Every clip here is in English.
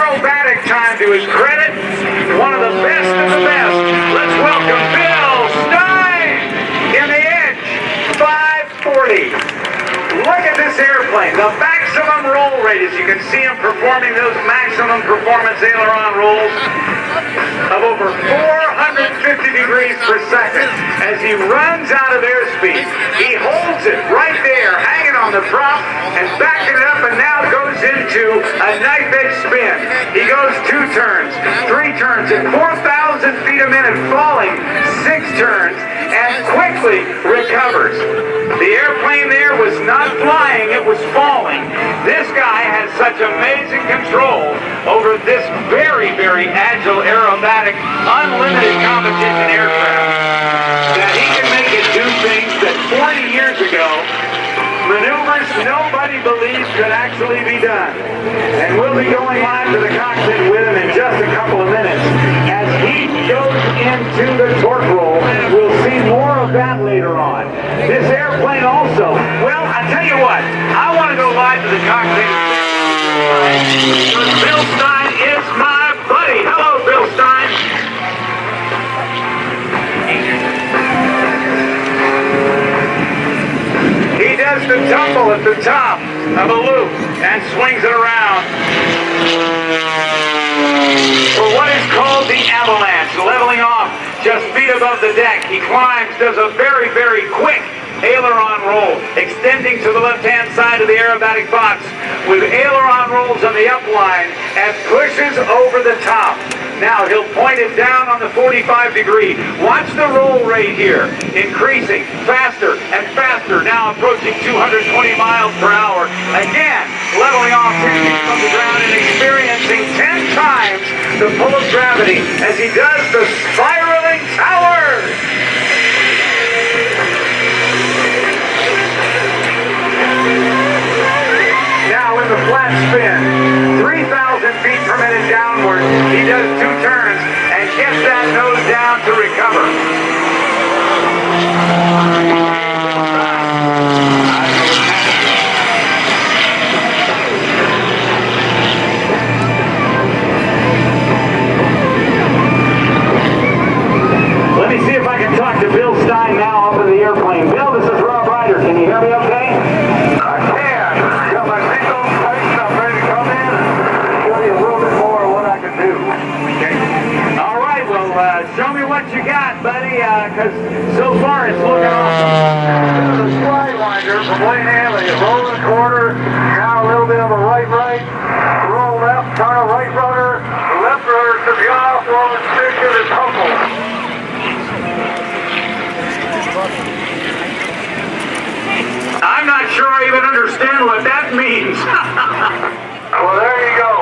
aerobatic time to his credit. One of the best of the best. Let's welcome Bill Stein in the Edge 540. Look at this airplane. The maximum roll rate, as you can see him performing those maximum performance aileron rolls of over 450 degrees per second. As he runs out of airspeed, he holds it right there, hanging on the prop and backing it up, and now goes into a knife edge spin. He goes 2 turns, 3 turns at 4,000 feet a minute, falling 6 turns, and quickly recovers. The airplane there was not flying, it was falling. This guy has such amazing control over this very, very agile aerobatic, unlimited competition aircraft that he can make it do things that 40 years ago, maneuvers nobody believed could actually be done. And we'll be going live to the cockpit with him in just a couple of minutes. As he goes into the torque roll, we'll see more of that later on. This airplane also, well, I tell you what, I want to go live to the cockpit. Bill Stein is my buddy. Hello, Bill Stein. He does the tumble at the top of a loop and swings it around for what is called the avalanche, leveling off just feet above the deck. He climbs, does a very, very quick aileron roll, extending to the left-hand side of the aerobatic box with aileron rolls on the upline and pushes over the top. Now he'll point it down on the 45 degree. Watch the roll rate here, increasing faster and faster, now approaching 220 miles per hour. Again, leveling off 10 feet from the ground and experiencing 10 times the pull of gravity as he does the spiraling tower. Now in the flat spin, 3,000 feet per minute downward, he does 2 turns and gets that nose down to recover. Let me see if I can talk to Bill Stein now off of the airplane. Bill, this is Rob Ryder. Can you hear me okay? I can. Got my seatbelt tightened. I'm ready to come in and show you a little bit more of what I can do. Okay. All right, well, show me what you got, buddy, because so far it's looking awesome. This is a slide winder from Wayne Alley. Roll the quarter, now a little bit of a right, roll left, turn a right rudder, left rudder to the off, roll and stick it and tumble. I'm not sure I even understand what that means. Well, there you go.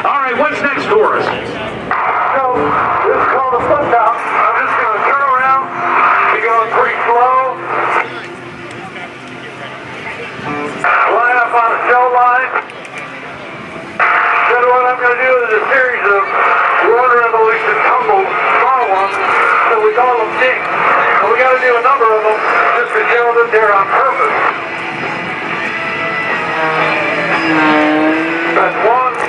All right, what's next for us? So, this is called a foot down. I'm just going to turn around, be going pretty slow. Line up on the shell line. Then what I'm going to do is a series of rudder evolution tumbles, small ones, so we call them dinks. And we got to do a number of them just to show that they're on purpose. That's 1.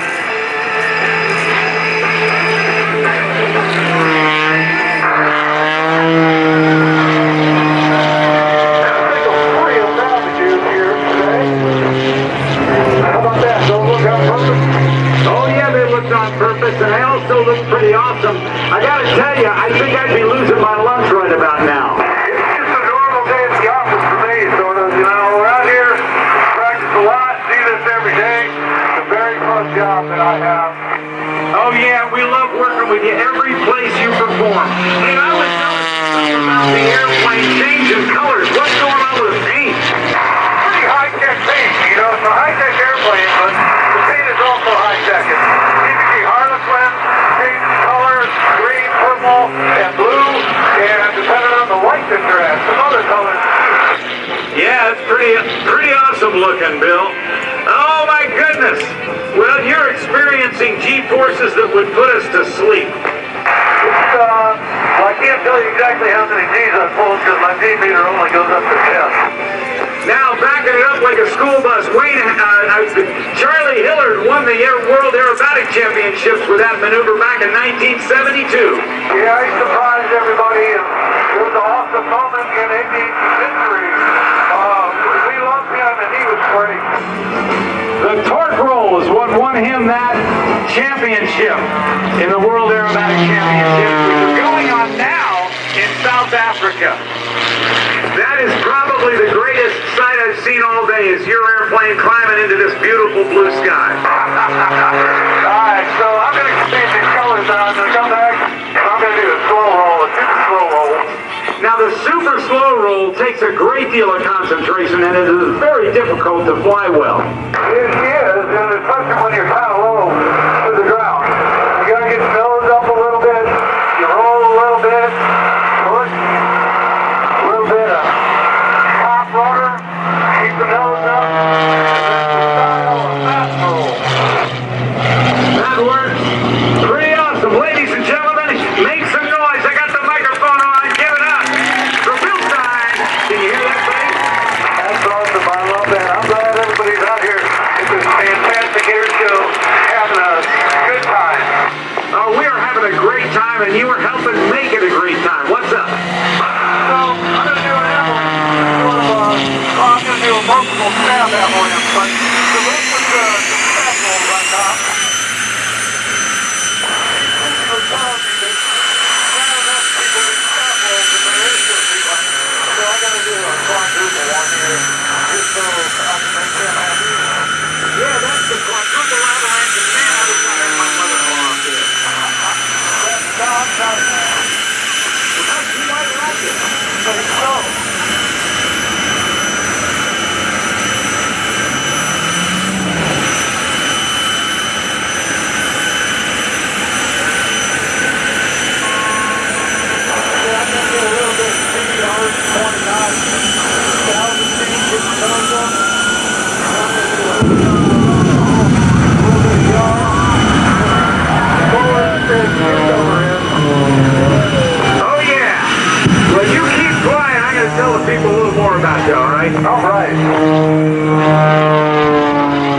On purpose, and they also look pretty awesome. I gotta tell you, I think I'd be losing my lunch right about now. It's just a normal day at the office for me, sort of. You know, we're out here, practice a lot, see this every day. It's a very fun job that I have. Oh yeah, we love working with you every place you perform. Hey, I was noticing about the airplane changing colors. What's going on with the paint? Pretty high-tech paint, you know. It's a high-tech airplane, but the paint is also high-tech. Harlequin, change colors, green, purple, and blue, and depending on the light that you're at, some other colors too. Yeah, it's pretty awesome looking, Bill. Oh my goodness! Well, you're experiencing G-forces that would put us to sleep. Well, I can't tell you exactly how many G's I pulled because my G meter only goes up to 10. Now backing it up like a school bus. Charlie Hillard won the World Aerobatic Championships with that maneuver back in 1972. Yeah, he surprised everybody. It was an awesome moment in Indy history. We loved him, and he was great. The torque roll is what won him that championship in the World Aerobatic Championships, which is going on now in South Africa. That is probably the greatest sight I've seen all day, is your airplane climbing into this beautiful blue sky. Alright, so I'm going to change these colors now. I'm going to come back, and I'm going to do a slow roll, a super slow roll. Now the super slow roll takes a great deal of concentration, and it is very difficult to fly well. It is, and especially when you're kind of low to the ground. You got to get your nose up a little bit. You roll a little bit. Push. A little bit of top rudder. Keep the nose up. And then the style of fast roll. That works pretty awesome. Ladies and gentlemen, make some noise. I got the microphone on. Give it up for Bill Stein. Can you hear that, buddy? That's awesome. I love that. I'm glad everybody's out here at this fantastic air show having a good time. Oh, we are having a great time, and you are helping make it a great time. What's up? So, I'm going to do an I'm going to do a multiple stab avalanche, but the rest of the stab roll right now. So I got to do a quadruple one here, just so I can make them happy. Yeah, that's the quadruple avalanche. Man, I was trying to have my mother-in-law up there. That's not You might like it. so. Oh, yeah. Well, you keep quiet. I'm going to tell the people a little more about you, all right? All right.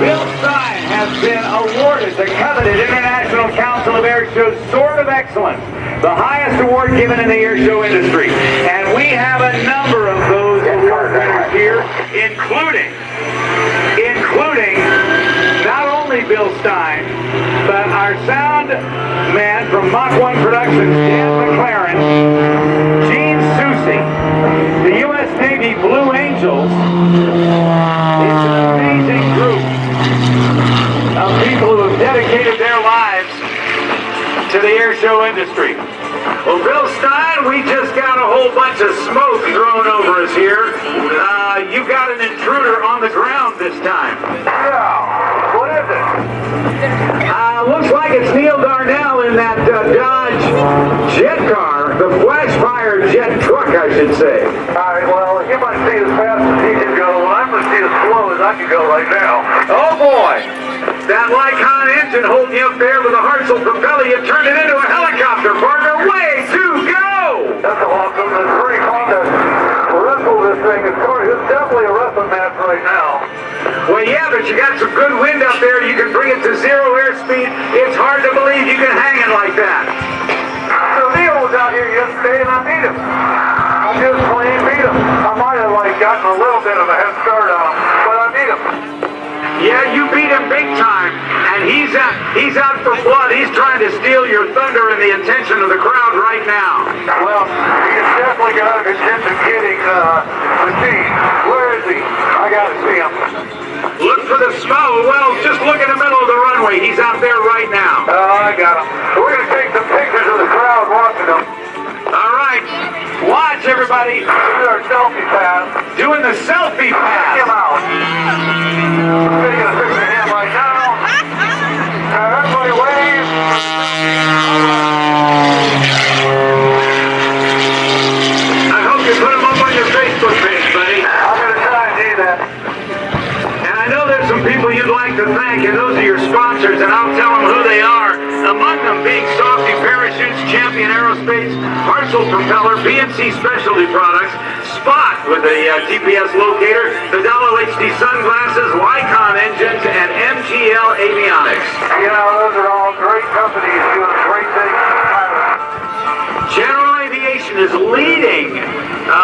Bill Stein has been awarded the coveted International Council of Air Show's Sword of Excellence, the highest award given in the air show industry. And we have a number of those award winners here, including not only Bill Stein, but our sound man from Mach 1 Productions, Dan McLaren, Gene Soucy, the U.S. Navy Blue Angels. It's an amazing group of people who have dedicated their lives to the air show industry. Well, Bill Stein, we just got a whole bunch of smoke thrown over us here. You've got an intruder on the ground this time. Yeah. What is it? Looks like it's Neal Darnell in that Dodge jet car, the flash-fire jet truck, I should say. All right, well, he might see as fast as he can go. Well, I'm going to see as slow as I can go right now. Oh, boy. That Lycon engine holding you up there with a Hartzell propeller, you turned it into a helicopter, partner. Way to go! That's awesome. It's pretty fun to wrestle this thing. It's definitely a wrestling match right now. Well, yeah, but you got some good wind up there. You can bring it to zero airspeed. It's hard to believe you can hang it like that. So Neal was out here yesterday, and I beat him. I just plain beat him. I might have, gotten a little bit of a head start on him, but I beat him. Yeah, you beat him big time, and he's out for blood. He's trying to steal your thunder and the attention of the crowd right now. Well, he's definitely got an attention-getting machine. Where is he? I gotta see him. Look for the smoke. Well, just look in the middle of the runway. He's out there right now. Oh, I got him. We're gonna take some pictures of the crowd watching him. All right. Watch, everybody. This is our selfie pass. Doing the selfie Check pass. him out. I'm taking a picture of him right now. Everybody wave. I hope you put him up on your Facebook page, buddy. I'm going to try and do that. And I know there's some people you'd like to thank, and those are your sponsors, and I'll tell them who they are. Among them being Softy Parachutes, Champion Aerospace, Hartzell Propeller, PNC Specialty Products, spot with the GPS locator, the Dollar HD sunglasses, Lycon engines, and MGL avionics. You know, those are all great companies doing great things for the pilot. General Aviation is leading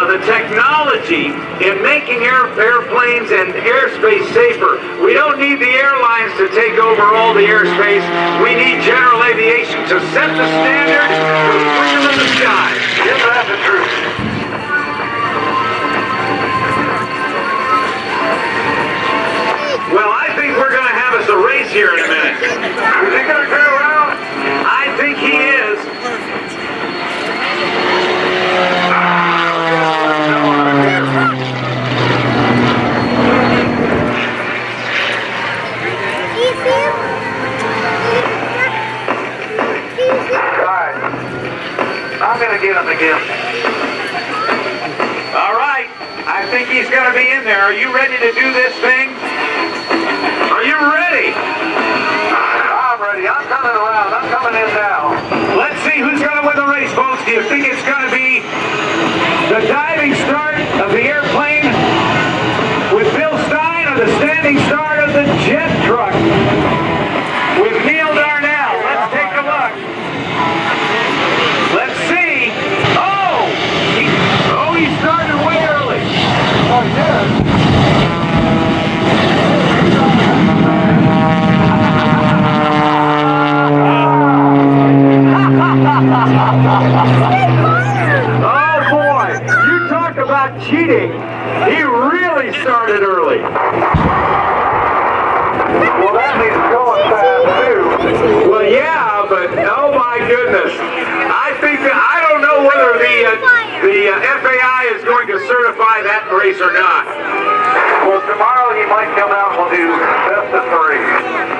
the technology in making airplanes and airspace safer. We don't need the airlines to take over all the airspace. We need General Aviation to set the standard for freedom in the sky. Isn't that the truth? Well, I think we're going to have us a race here in a minute. Is he going to turn around? I think he is. I'm going to get him again. All right. I think he's going to be in there. Are you ready to do this thing? Are you ready? I'm ready. I'm coming around. I'm coming in now. Let's see who's going to win the race, folks. Do you think it's going to be the diving start of the airplane with Bill Stein or the standing start of the jet truck with Neal Darnell? Let's take a look. Let's see. Oh, he started way early. Oh, yeah. Oh boy, you talk about cheating. He really started early. Well, that means going fast, too. Well, yeah, but oh my goodness. I don't know whether the FAI is going to certify that race or not. Well, tomorrow he might come out and we'll do best of 3.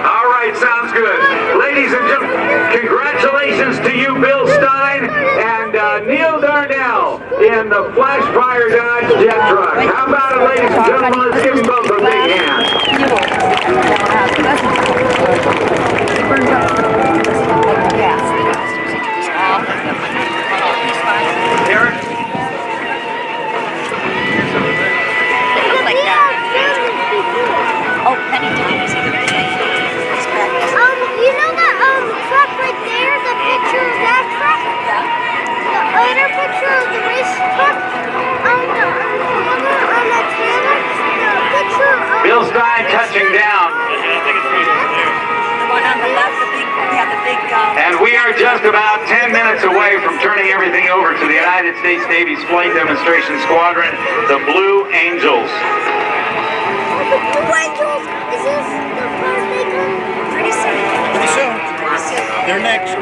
All right, sounds good. Ladies and gentlemen, congratulations to you, Bill Stein and Neal Darnell in the Flash Fire Dodge jet truck. How about it, ladies and gentlemen? Let's give them both a big hand. Eric? Oh, Penny didn't see the You know that truck right there, the picture of that truck? Yeah. The other picture of the race truck on the trailer, the picture of Bill Stein touching down. The one on the left, the big And we are just about 10 minutes away from turning everything over to the United States Navy's Flight Demonstration Squadron, the Blue Angels. the Blue Angels. Is this the first they come? pretty soon. Pretty soon. They're next.